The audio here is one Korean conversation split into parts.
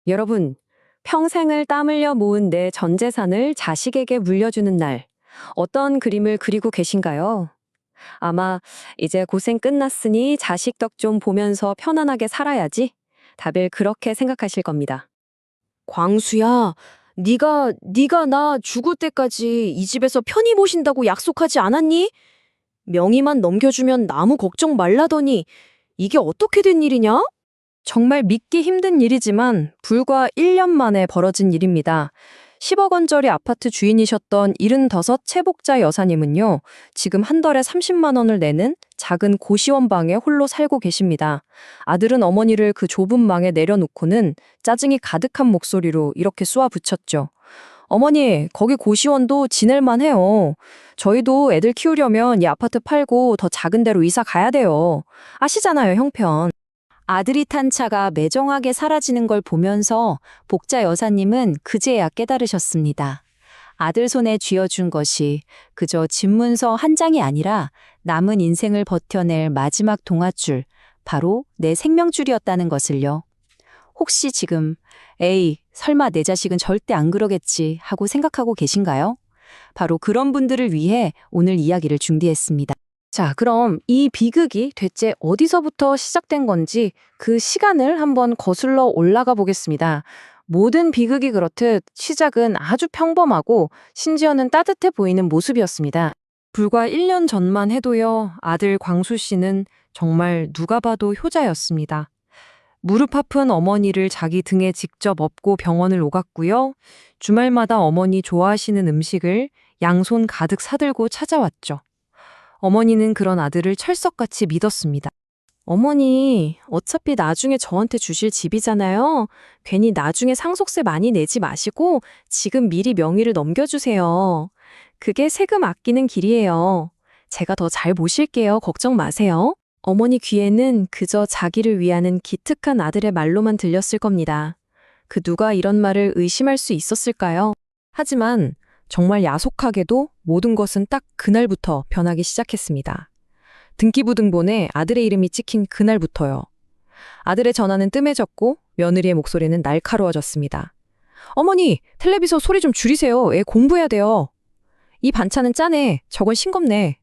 여러분, 평생을 땀 흘려 모은 내 전 재산을 자식에게 물려주는 날, 어떤 그림을 그리고 계신가요? 아마 이제 고생 끝났으니 자식 덕 좀 보면서 편안하게 살아야지. 다들 그렇게 생각하실 겁니다. 광수야, 네가 나 죽을 때까지 이 집에서 편히 모신다고 약속하지 않았니? 명의만 넘겨주면 아무 걱정 말라더니 이게 어떻게 된 일이냐? 정말 믿기 힘든 일이지만 불과 1년 만에 벌어진 일입니다. 10억 원짜리 아파트 주인이셨던 75 채복자 여사님은요, 지금 한 달에 30만 원을 내는 작은 고시원 방에 홀로 살고 계십니다. 아들은 어머니를 그 좁은 방에 내려놓고는 짜증이 가득한 목소리로 이렇게 쏘아붙였죠. 어머니, 거기 고시원도 지낼만 해요. 저희도 애들 키우려면 이 아파트 팔고 더 작은 데로 이사 가야 돼요. 아시잖아요, 형편. 아들이 탄 차가 매정하게 사라지는 걸 보면서 복자 여사님은 그제야 깨달으셨습니다. 아들 손에 쥐어준 것이 그저 집문서 한 장이 아니라 남은 인생을 버텨낼 마지막 동아줄, 바로 내 생명줄이었다는 것을요. 혹시 지금 에이, 설마 내 자식은 절대 안 그러겠지 하고 생각하고 계신가요? 바로 그런 분들을 위해 오늘 이야기를 준비했습니다. 자, 그럼 이 비극이 대체 어디서부터 시작된 건지 그 시간을 한번 거슬러 올라가 보겠습니다. 모든 비극이 그렇듯 시작은 아주 평범하고 심지어는 따뜻해 보이는 모습이었습니다. 불과 1년 전만 해도요, 아들 광수 씨는 정말 누가 봐도 효자였습니다. 무릎 아픈 어머니를 자기 등에 직접 업고 병원을 오갔고요. 주말마다 어머니 좋아하시는 음식을 양손 가득 사들고 찾아왔죠. 어머니는 그런 아들을 철석같이 믿었습니다. 어머니, 어차피 나중에 저한테 주실 집이잖아요. 괜히 나중에 상속세 많이 내지 마시고 지금 미리 명의를 넘겨주세요. 그게 세금 아끼는 길이에요. 제가 더 잘 모실게요. 걱정 마세요. 어머니 귀에는 그저 자기를 위하는 기특한 아들의 말로만 들렸을 겁니다. 그 누가 이런 말을 의심할 수 있었을까요? 하지만 정말 야속하게도 모든 것은 딱 그날부터 변하기 시작했습니다. 등기부등본에 아들의 이름이 찍힌 그날부터요. 아들의 전화는 뜸해졌고 며느리의 목소리는 날카로워졌습니다. 어머니, 텔레비전 소리 좀 줄이세요. 애 공부해야 돼요. 이 반찬은 짜네. 저건 싱겁네.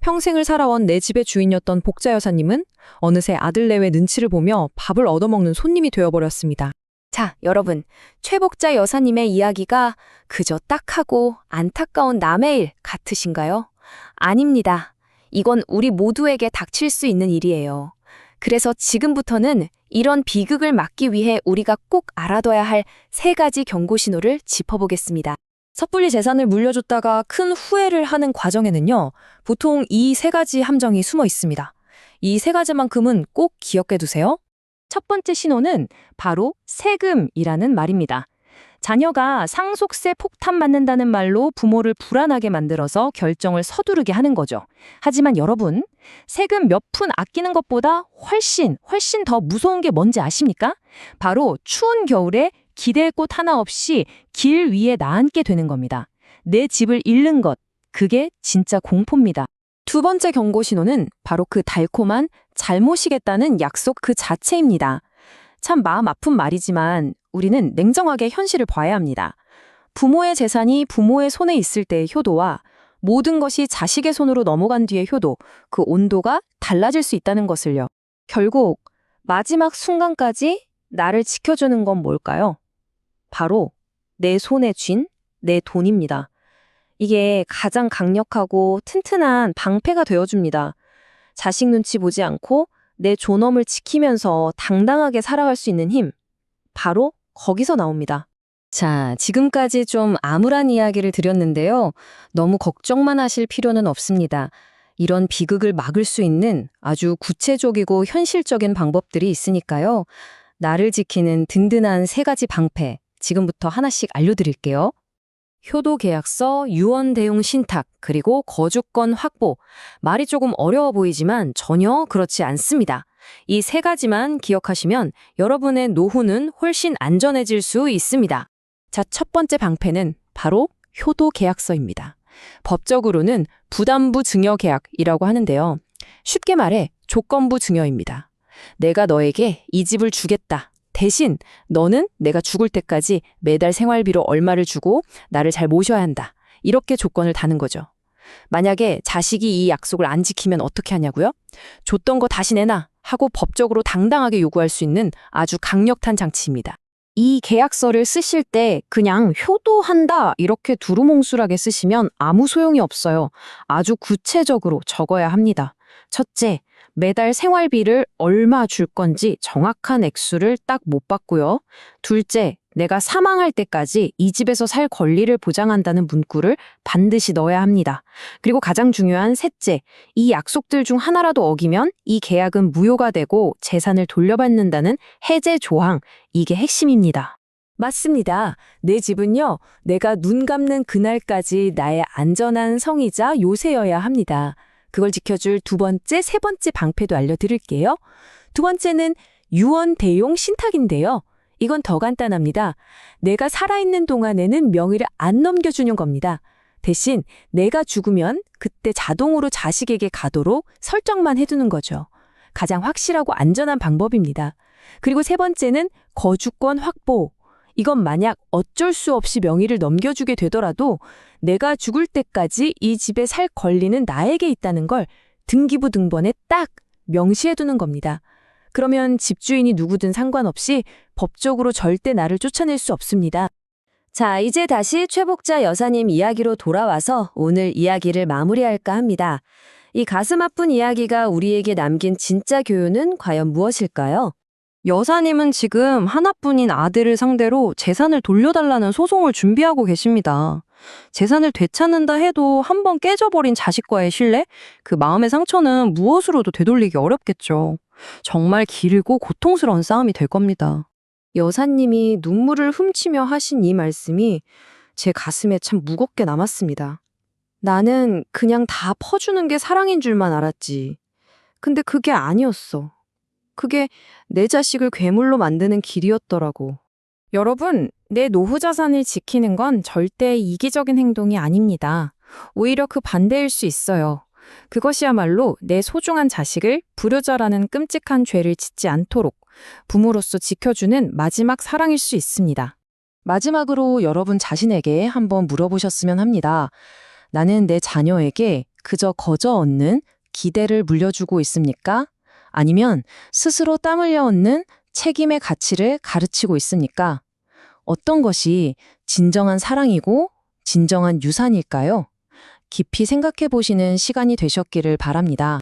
평생을 살아온 내 집의 주인이었던 복자 여사님은 어느새 아들 내외 눈치를 보며 밥을 얻어먹는 손님이 되어버렸습니다. 자, 여러분, 최복자 여사님의 이야기가 그저 딱하고 안타까운 남의 일 같으신가요? 아닙니다. 이건 우리 모두에게 닥칠 수 있는 일이에요. 그래서 지금부터는 이런 비극을 막기 위해 우리가 꼭 알아둬야 할 3가지 경고 신호를 짚어보겠습니다. 섣불리 재산을 물려줬다가 큰 후회를 하는 과정에는요, 보통 이 3가지 함정이 숨어 있습니다. 이 3가지만큼은 꼭 기억해 두세요. 첫 번째 신호는 바로 세금이라는 말입니다. 자녀가 상속세 폭탄 맞는다는 말로 부모를 불안하게 만들어서 결정을 서두르게 하는 거죠. 하지만 여러분, 세금 몇 푼 아끼는 것보다 훨씬 더 무서운 게 뭔지 아십니까? 바로 추운 겨울에 기댈 곳 하나 없이 길 위에 나앉게 되는 겁니다. 내 집을 잃는 것, 그게 진짜 공포입니다. 두 번째 경고 신호는 바로 그 달콤한 잘 모시겠다는 약속 그 자체입니다. 참 마음 아픈 말이지만 우리는 냉정하게 현실을 봐야 합니다. 부모의 재산이 부모의 손에 있을 때의 효도와 모든 것이 자식의 손으로 넘어간 뒤의 효도, 그 온도가 달라질 수 있다는 것을요. 결국 마지막 순간까지 나를 지켜주는 건 뭘까요? 바로 내 손에 쥔 내 돈입니다. 이게 가장 강력하고 튼튼한 방패가 되어줍니다. 자식 눈치 보지 않고 내 존엄을 지키면서 당당하게 살아갈 수 있는 힘, 바로 거기서 나옵니다. 자, 지금까지 좀 암울한 이야기를 드렸는데요. 너무 걱정만 하실 필요는 없습니다. 이런 비극을 막을 수 있는 아주 구체적이고 현실적인 방법들이 있으니까요. 나를 지키는 든든한 3가지 방패, 지금부터 하나씩 알려드릴게요. 효도계약서, 유언대용 신탁, 그리고 거주권 확보. 말이 조금 어려워 보이지만 전혀 그렇지 않습니다. 이 3가지만 기억하시면 여러분의 노후는 훨씬 안전해질 수 있습니다. 자, 첫 번째 방패는 바로 효도계약서입니다. 법적으로는 부담부 증여계약이라고 하는데요. 쉽게 말해 조건부 증여입니다. 내가 너에게 이 집을 주겠다. 대신 너는 내가 죽을 때까지 매달 생활비로 얼마를 주고 나를 잘 모셔야 한다. 이렇게 조건을 다는 거죠. 만약에 자식이 이 약속을 안 지키면 어떻게 하냐고요? 줬던 거 다시 내놔 하고 법적으로 당당하게 요구할 수 있는 아주 강력한 장치입니다. 이 계약서를 쓰실 때 그냥 효도한다 이렇게 두루뭉술하게 쓰시면 아무 소용이 없어요. 아주 구체적으로 적어야 합니다. 첫째, 매달 생활비를 얼마 줄 건지 정확한 액수를 딱 못 받고요. 둘째, 내가 사망할 때까지 이 집에서 살 권리를 보장한다는 문구를 반드시 넣어야 합니다. 그리고 가장 중요한 셋째, 이 약속들 중 하나라도 어기면 이 계약은 무효가 되고 재산을 돌려받는다는 해제 조항, 이게 핵심입니다. 맞습니다. 내 집은요, 내가 눈 감는 그날까지 나의 안전한 성이자 요새여야 합니다. 그걸 지켜줄 두 번째, 세 번째 방패도 알려드릴게요. 두 번째는 유언대용 신탁인데요. 이건 더 간단합니다. 내가 살아있는 동안에는 명의를 안 넘겨주는 겁니다. 대신 내가 죽으면 그때 자동으로 자식에게 가도록 설정만 해두는 거죠. 가장 확실하고 안전한 방법입니다. 그리고 세 번째는 거주권 확보. 이건 만약 어쩔 수 없이 명의를 넘겨주게 되더라도 내가 죽을 때까지 이 집에 살 권리는 나에게 있다는 걸 등기부 등본에 딱 명시해두는 겁니다. 그러면 집주인이 누구든 상관없이 법적으로 절대 나를 쫓아낼 수 없습니다. 자, 이제 다시 최복자 여사님 이야기로 돌아와서 오늘 이야기를 마무리할까 합니다. 이 가슴 아픈 이야기가 우리에게 남긴 진짜 교훈은 과연 무엇일까요? 여사님은 지금 하나뿐인 아들을 상대로 재산을 돌려달라는 소송을 준비하고 계십니다. 재산을 되찾는다 해도 한번 깨져버린 자식과의 신뢰? 그 마음의 상처는 무엇으로도 되돌리기 어렵겠죠. 정말 길고 고통스러운 싸움이 될 겁니다. 여사님이 눈물을 훔치며 하신 이 말씀이 제 가슴에 참 무겁게 남았습니다. 나는 그냥 다 퍼주는 게 사랑인 줄만 알았지. 근데 그게 아니었어. 그게 내 자식을 괴물로 만드는 길이었더라고. 여러분, 내 노후 자산을 지키는 건 절대 이기적인 행동이 아닙니다. 오히려 그 반대일 수 있어요. 그것이야말로 내 소중한 자식을 불효자라는 끔찍한 죄를 짓지 않도록 부모로서 지켜주는 마지막 사랑일 수 있습니다. 마지막으로 여러분 자신에게 한번 물어보셨으면 합니다. 나는 내 자녀에게 그저 거저 얻는 기대를 물려주고 있습니까? 아니면 스스로 땀 흘려 얻는 책임의 가치를 가르치고 있습니까? 어떤 것이 진정한 사랑이고 진정한 유산일까요? 깊이 생각해 보시는 시간이 되셨기를 바랍니다.